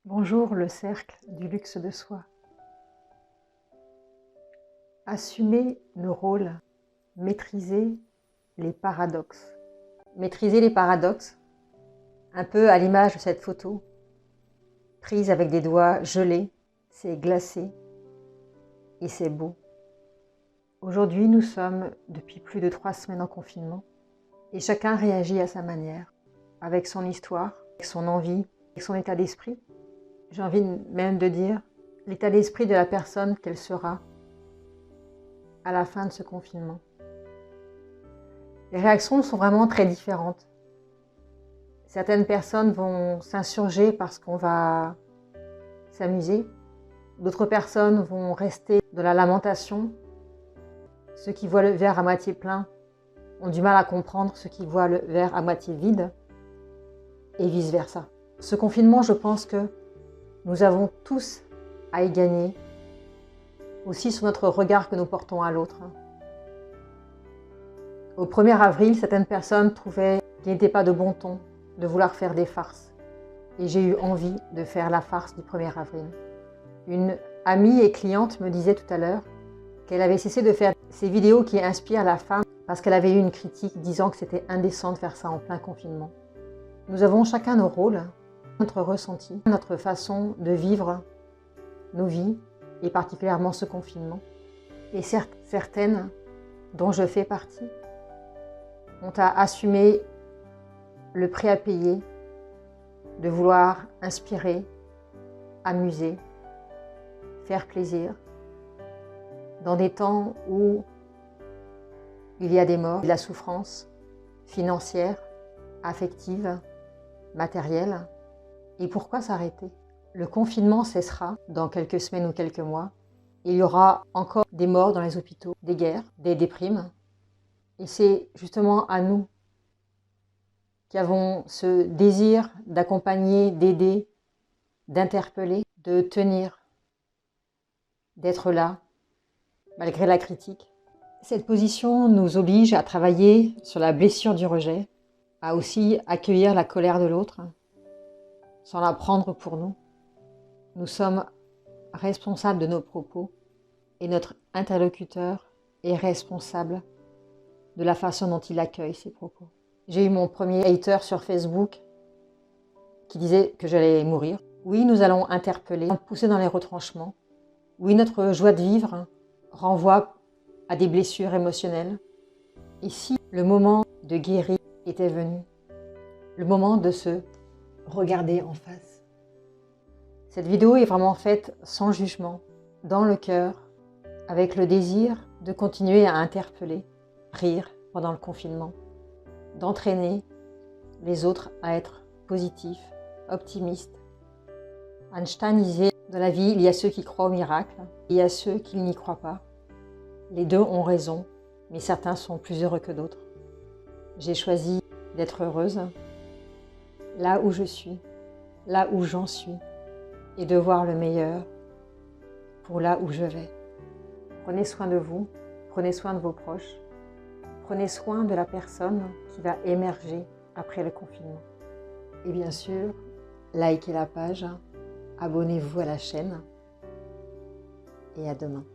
Bonjour le cercle du luxe de soi. Assumer nos rôles, maîtriser les paradoxes. Maîtriser les paradoxes, un peu à l'image de cette photo, prise avec des doigts gelés, c'est glacé et c'est beau. Aujourd'hui, nous sommes depuis plus de 3 semaines en confinement et chacun réagit à sa manière, avec son histoire, avec son envie, avec son état d'esprit. J'ai envie même de dire l'état d'esprit de la personne qu'elle sera à la fin de ce confinement. Les réactions sont vraiment très différentes. Certaines personnes vont s'insurger parce qu'on va s'amuser. D'autres personnes vont rester dans la lamentation. Ceux qui voient le verre à moitié plein ont du mal à comprendre ceux qui voient le verre à moitié vide et vice-versa. Ce confinement, je pense que nous avons tous à y gagner, aussi sur notre regard que nous portons à l'autre. Au 1er avril, certaines personnes trouvaient qu'il n'était pas de bon ton de vouloir faire des farces. Et j'ai eu envie de faire la farce du 1er avril. Une amie et cliente me disait tout à l'heure qu'elle avait cessé de faire ces vidéos qui inspirent la femme parce qu'elle avait eu une critique disant que c'était indécent de faire ça en plein confinement. Nous avons chacun nos rôles, notre ressenti, notre façon de vivre nos vies, et particulièrement ce confinement. Et certaines, dont je fais partie, ont à assumer le prix à payer de vouloir inspirer, amuser, faire plaisir, dans des temps où il y a des morts, de la souffrance financière, affective, matérielle. Et pourquoi s'arrêter ? Le confinement cessera dans quelques semaines ou quelques mois. Il y aura encore des morts dans les hôpitaux, des guerres, des déprimes. Et c'est justement à nous qui avons ce désir d'accompagner, d'aider, d'interpeller, de tenir, d'être là, malgré la critique. Cette position nous oblige à travailler sur la blessure du rejet, à aussi accueillir la colère de l'autre, sans la prendre pour nous. Nous sommes responsables de nos propos et notre interlocuteur est responsable de la façon dont il accueille ses propos. J'ai eu mon premier hater sur Facebook qui disait que j'allais mourir. Oui, nous allons interpeller, pousser dans les retranchements. Oui, notre joie de vivre renvoie à des blessures émotionnelles. Et si le moment de guérir était venu, le moment de se regarder en face. Cette vidéo est vraiment faite sans jugement, dans le cœur, avec le désir de continuer à interpeller, rire pendant le confinement, d'entraîner les autres à être positifs, optimistes. Einstein disait, dans la vie, il y a ceux qui croient au miracle, il y a ceux qui n'y croient pas. Les deux ont raison, mais certains sont plus heureux que d'autres. J'ai choisi d'être heureuse, là où je suis, là où j'en suis, et de voir le meilleur pour là où je vais. Prenez soin de vous, prenez soin de vos proches, prenez soin de la personne qui va émerger après le confinement. Et bien sûr, likez la page, abonnez-vous à la chaîne et à demain.